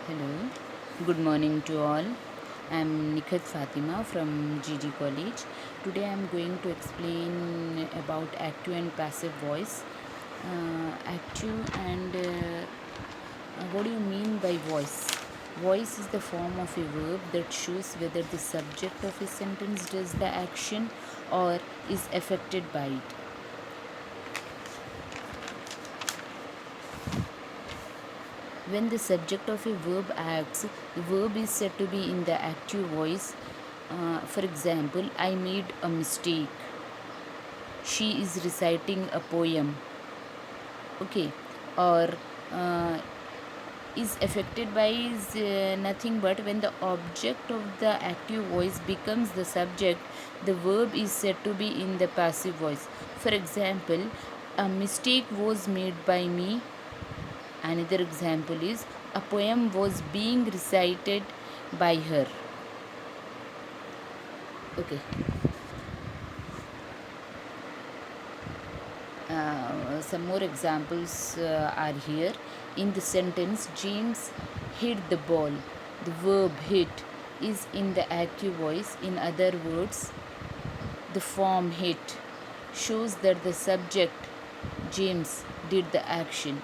Hello, good morning to all. I'm Nikhat Fatima from GG College. Today I'm going to explain about active and passive voice. Active and what do you mean by voice? Voice is the form of a verb that shows whether the subject of a sentence does the action or is affected by it. When the subject of a verb acts, the verb is said to be in the active voice. For example, I made a mistake. She is reciting a poem. Okay, or uh, is affected by is nothing but when the object of the active voice becomes the subject, the verb is said to be in the passive voice. For example, a mistake was made by me. Another example is a poem was being recited by her. Okay. Some more examples are here. In the sentence, James hit the ball. The verb hit is in the active voice. In other words, the form hit shows that the subject, James, did the action.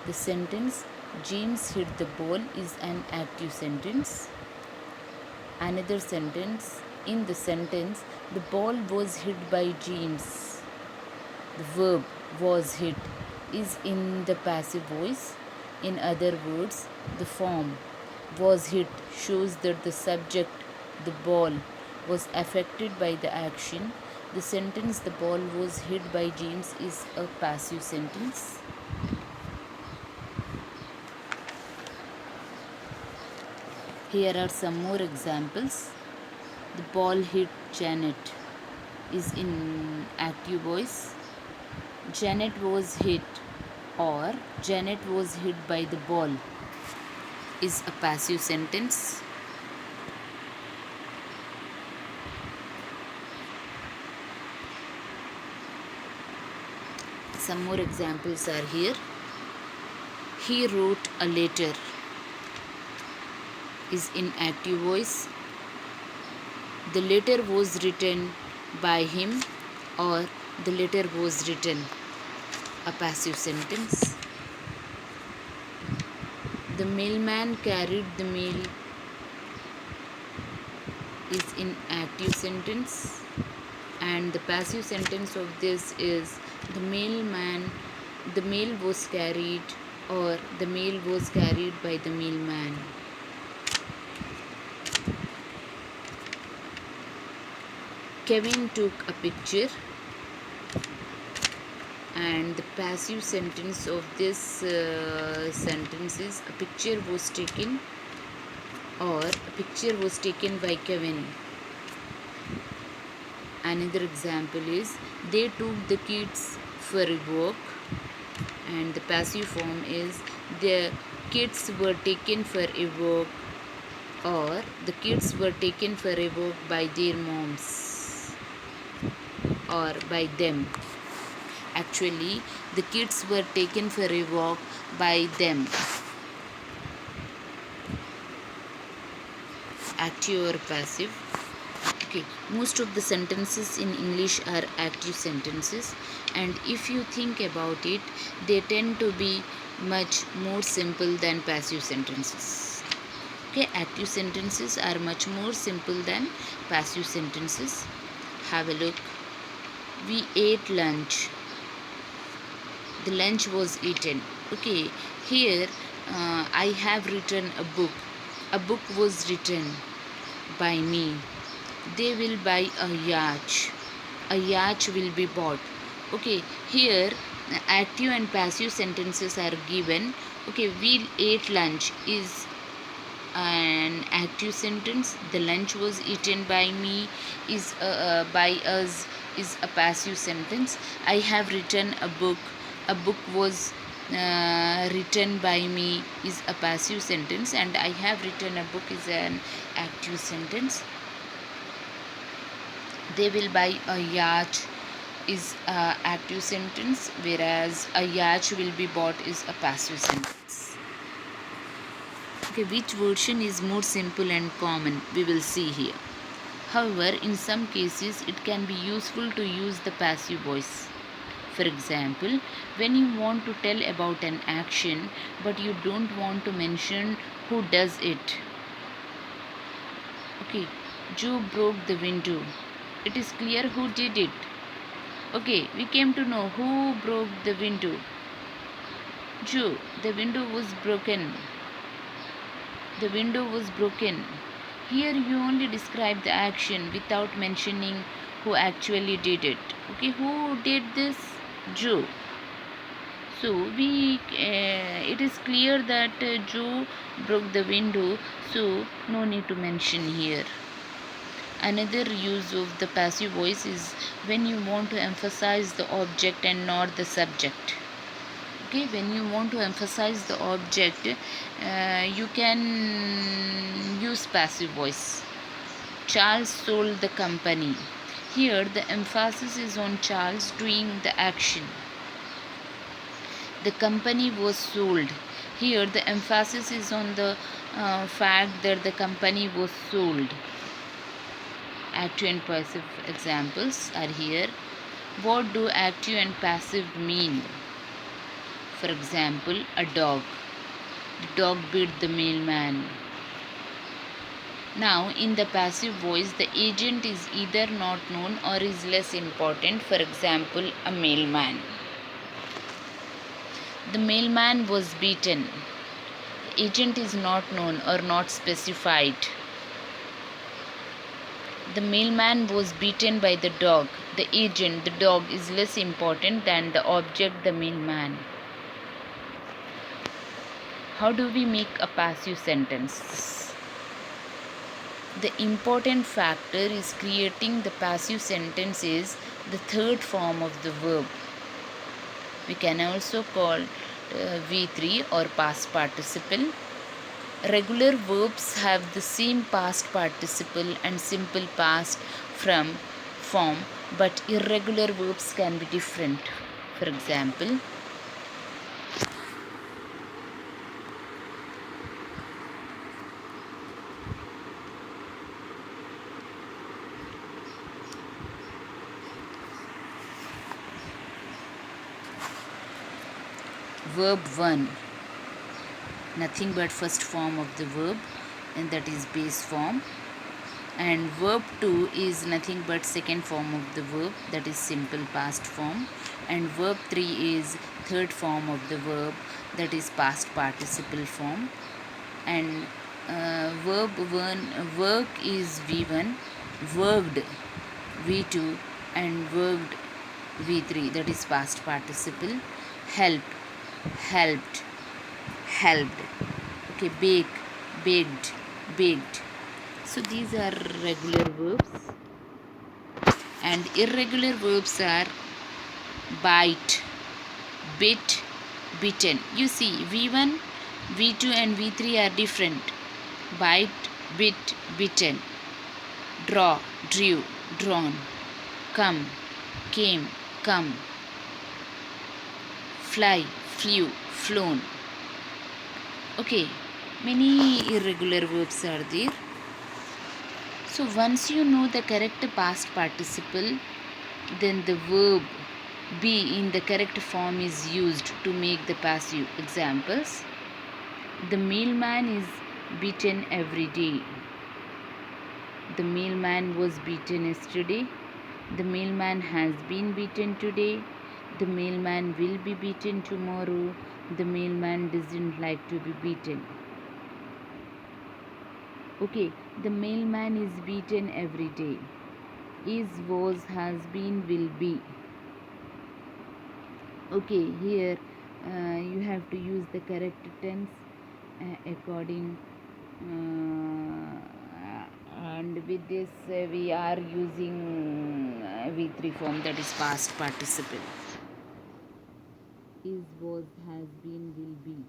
The sentence, James hit the ball, is an active sentence. Another sentence, in the sentence, the ball was hit by James. The verb was hit is in the passive voice. In other words, the form was hit shows that the subject, the ball, was affected by the action. The sentence, the ball was hit by James, is a passive sentence. Here are some more examples. The ball hit Janet is in active voice. Janet was hit or Janet was hit by the ball is a passive sentence. Some more examples are here. He wrote a letter is in active voice. The letter was written by him or the letter was written, a passive sentence. The mailman carried the mail is in active sentence, and the passive sentence of this is the mail was carried or the mail was carried by the mailman. Kevin took a picture, and the passive sentence of this sentence is a picture was taken or a picture was taken by Kevin. Another example is they took the kids for a walk, and the passive form is the kids were taken for a walk or the kids were taken for a walk by their moms or by them. Actually, the kids were taken for a walk by them. Active or passive? Okay, most of the sentences in English are active sentences, and if you think about it, they tend to be much more simple than passive sentences. Okay, active sentences are much more simple than passive sentences. Have a look. We ate lunch. The lunch was eaten. Okay, here I have written a book. A book was written by me. They will buy a yacht. A yacht will be bought. Okay, here active and passive sentences are given. Okay, we ate lunch is an active sentence. The lunch was eaten by me is by us is a passive sentence. I have written a book. A book was written by me is a passive sentence, and I have written a book is an active sentence. They will buy a yacht is a active sentence, whereas a yacht will be bought is a passive sentence. Okay, which version is more simple and common? We will see here. However, in some cases, it can be useful to use the passive voice. For example, when you want to tell about an action but you don't want to mention who does it. Okay, Joe broke the window. It is clear who did it. Okay, we came to know who broke the window. Joe, the window was broken. The window was broken. Here you only describe the action without mentioning who actually did it. Okay, who did this? Joe. So it is clear that Joe broke the window, so no need to mention here. Another use of the passive voice is when you want to emphasize the object and not the subject. Okay, when you want to emphasize the object, you can use passive voice. Charles sold the company. Here the emphasis is on Charles doing the action. The company was sold. Here the emphasis is on the fact that the company was sold. Active and passive examples are here. What do active and passive mean? For example, a dog. The dog beat the mailman. Now, in the passive voice, the agent is either not known or is less important. For example, a mailman. The mailman was beaten. The agent is not known or not specified. The mailman was beaten by the dog. The agent, the dog, is less important than the object, the mailman. How do we make a passive sentence? The important factor is creating the passive sentence is the third form of the verb. We can also call V3 or past participle. Regular verbs have the same past participle and simple past form, but irregular verbs can be different. For example, verb 1, nothing but first form of the verb, and that is base form. And verb 2 is nothing but second form of the verb, that is simple past form. And verb 3 is third form of the verb, that is past participle form. And verb 1 work is V1, worked V2, and worked V3, that is past participle. Help, helped, helped. Okay, bake, baked, baked. So these are regular verbs, and irregular verbs are bite, bit, bitten. You see, V1, V2 and V3 are different. Bite, bit, bitten. Draw, drew, drawn. Come, came, come. Fly, flew, flown. Okay, many irregular verbs are there. So once you know the correct past participle, then the verb be in the correct form is used to make the passive. Examples: the mailman is beaten every day. The mailman was beaten yesterday. The mailman has been beaten today. The mailman will be beaten tomorrow. The mailman doesn't like to be beaten. Okay, the mailman is beaten every day. Is, was, has been, will be. Okay, here you have to use the correct tense according and with this we are using V3 form, that is past participle. Is, was, has been, will be.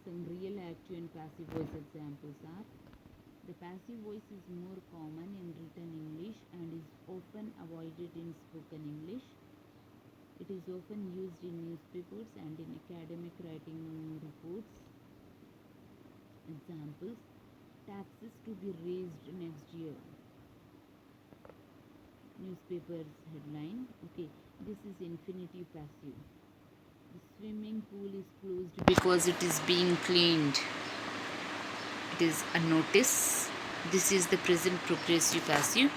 Some real active and passive voice examples are: the passive voice is more common in written English and is often avoided in spoken English. It is often used in newspapers and in academic writing reports. Examples: taxes to be raised next year. Newspaper's headline. Okay, this is infinitive passive. The swimming pool is closed because it is being cleaned. It is a notice. This is the present progressive passive.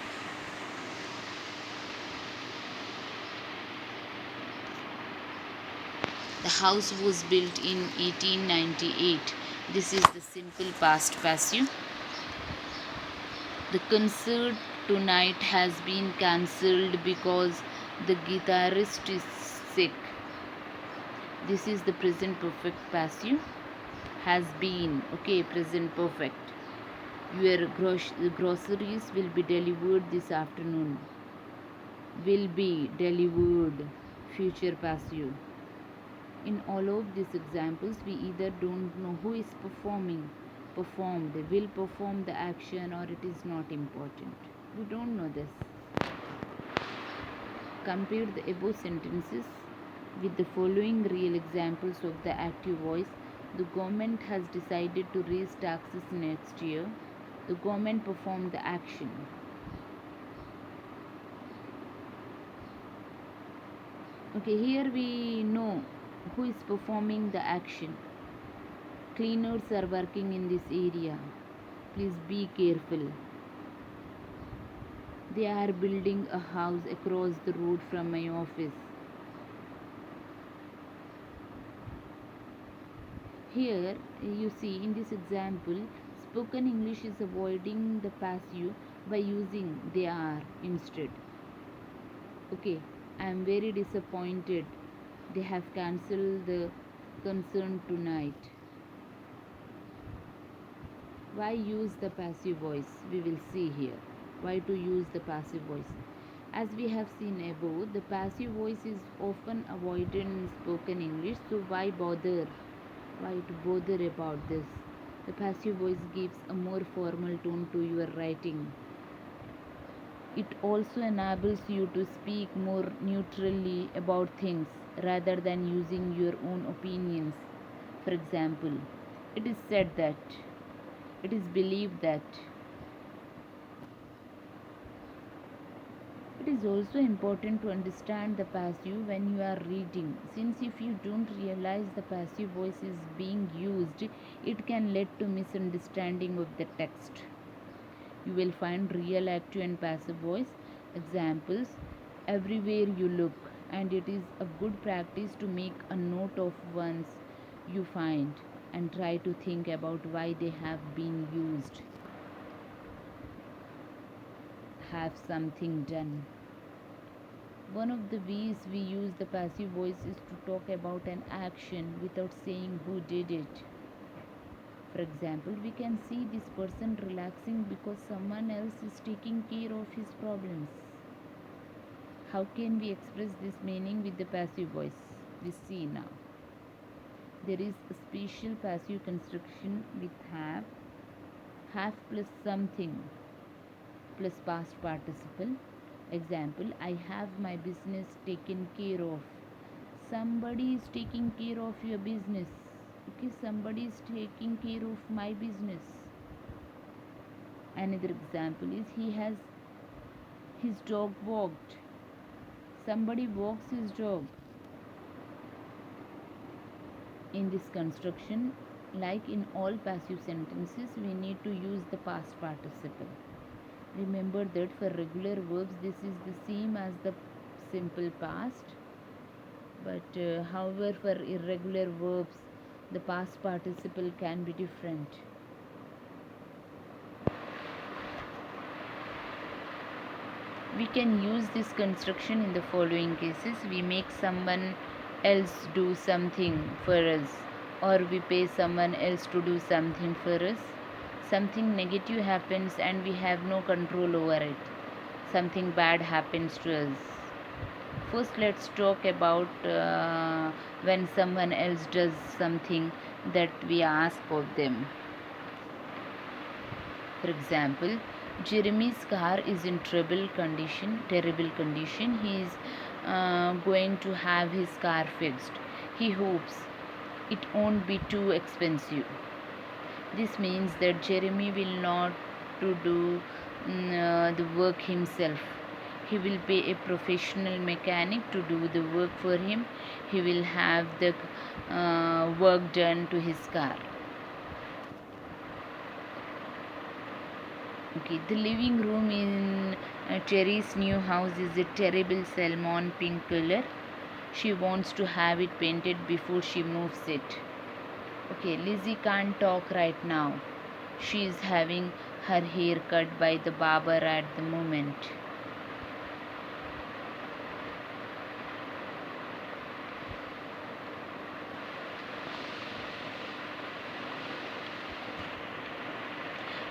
The house was built in 1898. This is the simple past passive. The concert tonight has been cancelled because the guitarist is sick. This is the present perfect passive. Has been. Okay, present perfect. Your groceries will be delivered this afternoon. Will be delivered. Future passive. In all of these examples, we either don't know who is performed, will perform the action, or it is not important. We don't know this. Compare the above sentences with the following real examples of the active voice. The government has decided to raise taxes next year. The government performed the action. Okay, here we know who is performing the action. Cleaners are working in this area. Please be careful. They are building a house across the road from my office. Here you see in this example, spoken English is avoiding the passive by using they are instead. Okay, I am very disappointed. They have cancelled the concert tonight. Why use the passive voice? We will see here. Why to use the passive voice? As we have seen above, the passive voice is often avoided in spoken English, so why bother? Why to bother about this? The passive voice gives a more formal tone to your writing. It also enables you to speak more neutrally about things rather than using your own opinions. For example, it is said that, it is believed that. It is also important to understand the passive when you are reading, since if you don't realize the passive voice is being used, it can lead to misunderstanding of the text. You will find real active and passive voice examples everywhere you look, and it is a good practice to make a note of ones you find and try to think about why they have been used. Have something done. One of the ways we use the passive voice is to talk about an action without saying who did it. For example, we can see this person relaxing because someone else is taking care of his problems. How can we express this meaning with the passive voice? We see now. There is a special passive construction with have plus something plus past participle. Example, I have my business taken care of. Somebody is taking care of your business. Okay, somebody is taking care of my business. Another example is he has his dog walked. Somebody walks his dog. In this construction, like in all passive sentences, we need to use the past participle. Remember that for regular verbs, this is the same as the simple past, but however, for irregular verbs, the past participle can be different. We can use this construction in the following cases. We make someone else do something for us, or we pay someone else to do something for us. Something negative happens and we have no control over it. Something bad happens to us. First, let's talk about when someone else does something that we ask of them. For example, Jeremy's car is in terrible condition. He is going to have his car fixed. He hopes it won't be too expensive. This means that Jeremy will not to do the work himself. He will pay a professional mechanic to do the work for him. He will have the work done to his car. Okay, the living room in Cherry's new house is a terrible salmon pink color. She wants to have it painted before she moves it. Okay, Lizzie can't talk right now. She is having her hair cut by the barber at the moment.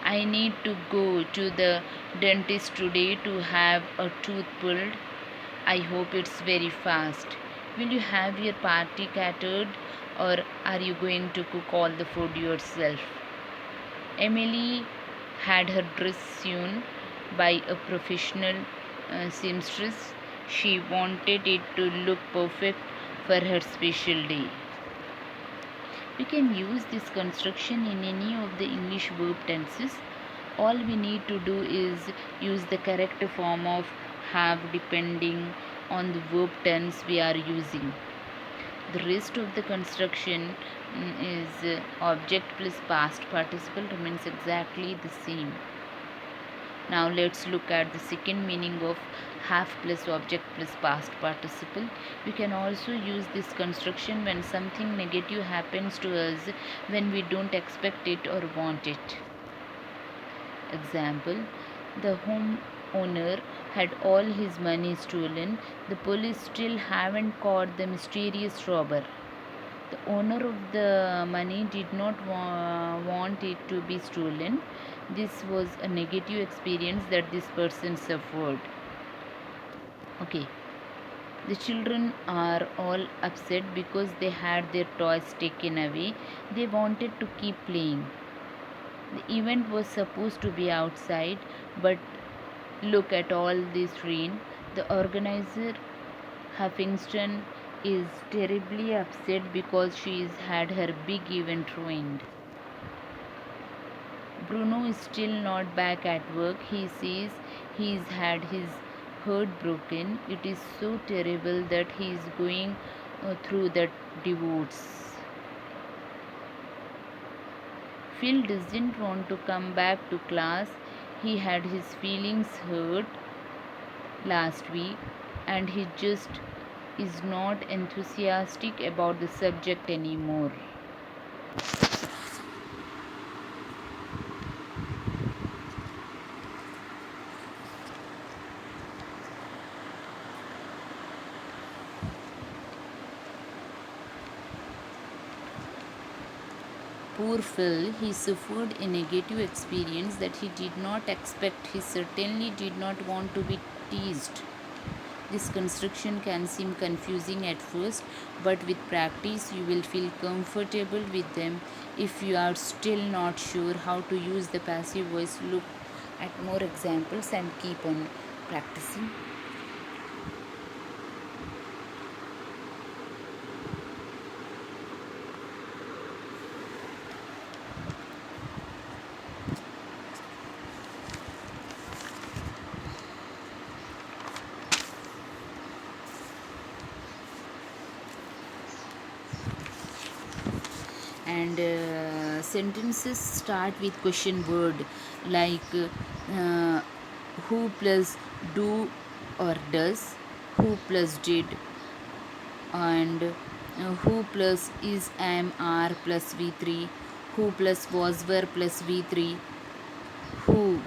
I need to go to the dentist today to have a tooth pulled. I hope it's very fast. Will you have your party catered or are you going to cook all the food yourself? Emily had her dress sewn by a professional seamstress. She wanted it to look perfect for her special day. We can use this construction in any of the English verb tenses. All we need to do is use the correct form of have depending on the verb tense we are using. The rest of the construction is object plus past participle remains exactly the same. Now let's look at the second meaning of have plus object plus past participle. We can also use this construction when something negative happens to us when we don't expect it or want it. Example, the homeowner had all his money stolen. The police still haven't caught the mysterious robber. The owner of the money did not want it to be stolen. This was a negative experience that this person suffered. Okay, the children are all upset because they had their toys taken away. They wanted to keep playing. The event was supposed to be outside, but look at all this rain. The organizer, Huffington, is terribly upset because she's had her big event ruined. Bruno is still not back at work. He says he's had his heart broken. It is so terrible that he is going through that divorce. Phil doesn't want to come back to class. He had his feelings hurt last week and he just is not enthusiastic about the subject anymore. Poor Phil, he suffered a negative experience that he did not expect. He certainly did not want to be teased. This construction can seem confusing at first, but with practice, you will feel comfortable with them. If you are still not sure how to use the passive voice, look at more examples and keep on practicing. And sentences start with question word like who plus do or does, who plus did, and who plus is am are plus v3, who plus was were plus v3, who,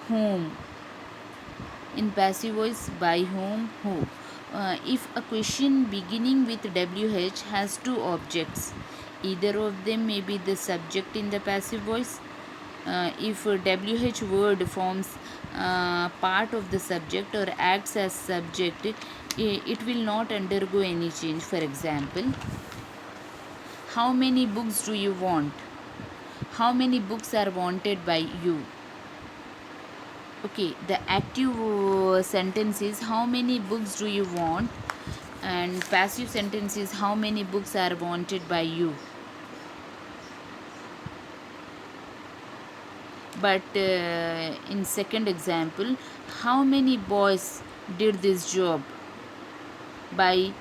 whom. In passive voice, by whom, who. If a question beginning with WH has two objects, either of them may be the subject in the passive voice. If a WH word forms part of the subject or acts as subject, it will not undergo any change. For example, how many books do you want? How many books are wanted by you? Okay, the active sentence is how many books do you want, and passive sentence is how many books are wanted by you. But in second example, how many boys did this job? By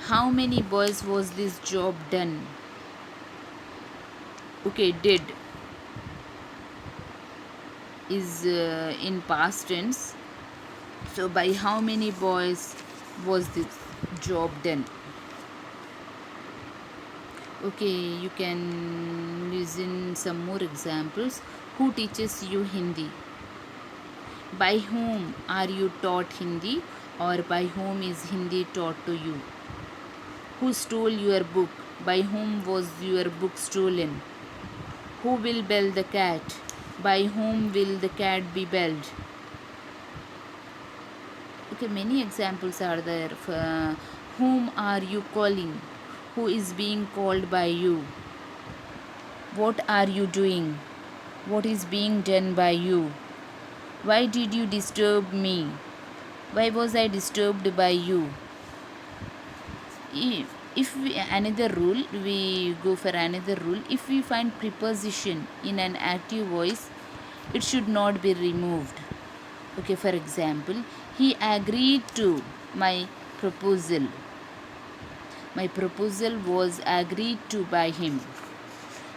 how many boys was this job done? Okay, did is in past tense. So by how many boys was this job done? Okay, you can listen some more examples. Who teaches you Hindi? By whom are you taught Hindi, or by whom is Hindi taught to you? Who stole your book? By whom was your book stolen? Who will bell the cat? By whom will the cat be belled? Okay, many examples are there. Whom are you calling? Who is being called by you? What are you doing? What is being done by you? Why did you disturb me? Why was I disturbed by you? If we, another rule, we go for another rule. If we find preposition in an active voice, it should not be removed. Okay, for example, he agreed to my proposal. My proposal was agreed to by him.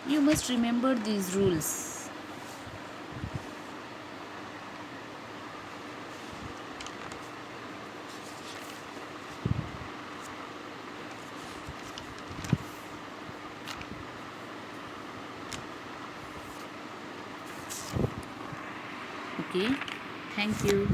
You must remember these rules. Okay, thank you.